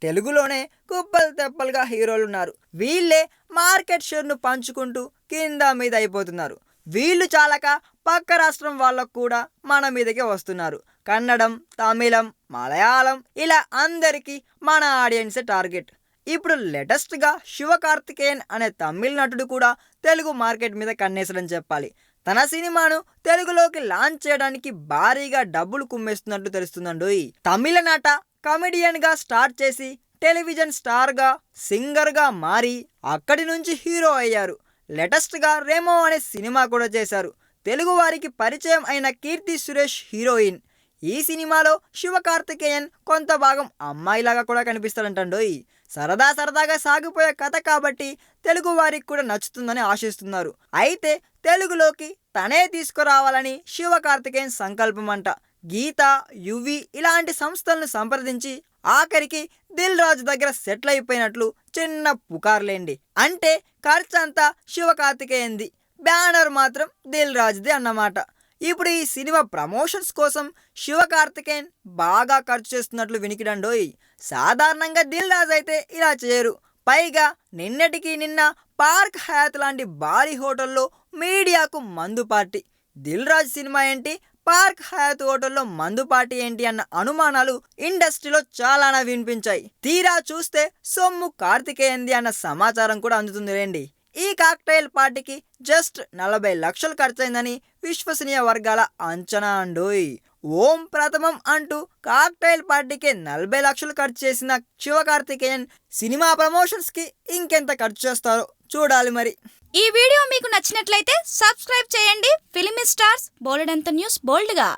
తెలుగులోనే కుప్పలు తెప్పలుగా హీరోలున్నారు. వీళ్ళే మార్కెట్ షేర్ను పంచుకుంటూ కింద మీద అయిపోతున్నారు. వీళ్ళు చాలక పక్క రాష్ట్రం వాళ్ళకు కూడా మన మీదకే వస్తున్నారు. కన్నడం, తమిళం, మలయాళం ఇలా అందరికీ మన ఆడియన్సే టార్గెట్. ఇప్పుడు లేటెస్ట్గా శివకార్తికేయన్ అనే తమిళ నటుడు కూడా తెలుగు మార్కెట్ మీద కన్నేసడని చెప్పాలి. తన సినిమాను తెలుగులోకి లాంచ్ చేయడానికి భారీగా డబ్బులు కుమ్మేస్తున్నట్లు తెలుస్తుందండి. తమిళ నట కమెడియన్గా స్టార్ట్ చేసి టెలివిజన్ స్టార్గా, సింగర్గా మారి అక్కడి నుంచి హీరో అయ్యారు. లేటెస్ట్గా రెమో అనే సినిమా కూడా చేశారు. తెలుగు వారికి పరిచయం అయిన కీర్తి సురేష్ హీరోయిన్. ఈ సినిమాలో శివకార్తికేయన్ కొంత భాగం అమ్మాయిలాగా కూడా కనిపిస్తాడంటండోయ్. సరదా సరదాగా సాగిపోయే కథ కాబట్టి తెలుగు వారికి కూడా నచ్చుతుందని ఆశిస్తున్నారు. అయితే తెలుగులోకి తనే తీసుకురావాలని శివకార్తికేయన్ సంకల్పం అంట. గీత, యువి ఇలాంటి సంస్థలను సంప్రదించి ఆఖరికి దిల్ రాజు దగ్గర సెటిల్ అయిపోయినట్లు చిన్న పుకార్లేండి. అంటే ఖర్చంతా శివకార్తికేయన్ది, బ్యానర్ మాత్రం దిల్ రాజుది అన్నమాట. ఇప్పుడు ఈ సినిమా ప్రమోషన్స్ కోసం శివకార్తికేయన్ బాగా ఖర్చు చేస్తున్నట్లు వినికిడండోయ్. సాధారణంగా దిల్ రాజు అయితే ఇలా చేయరు. పైగా నిన్నటికి నిన్న పార్క్ హయాత్ లాంటి భారీ హోటల్లో మీడియాకు మందు పార్టీ. దిల్ రాజు సినిమా ఏంటి, పార్క్ హయాత్ హోటల్లో మందు పార్టీ ఏంటి అన్న అనుమానాలు ఇండస్ట్రీలో చాలానే వినిపించాయి. తీరా చూస్తే సొమ్ము కార్తికేయంది అన్న సమాచారం కూడా అందుతుంది రండి. ఈ కాక్టైల్ పార్టీకి జస్ట్ 40 లక్షలు ఖర్చయిందని విశ్వసనీయ వర్గాల అంచనా అండోయ్. ఓం ప్రథమం అంటూ కాక్టైల్ పార్టీకి 40 లక్షలు ఖర్చు చేసిన శివకార్తికేయన్ సినిమా ప్రమోషన్స్కి ఇంకెంత ఖర్చు చేస్తారో చూడాలి మరి. ఈ వీడియో మీకు నచ్చినట్లయితే సబ్స్క్రైబ్ చేయండి. ఫిలిమి స్టార్స్ బోలెడంత న్యూస్ బోల్డ్గా.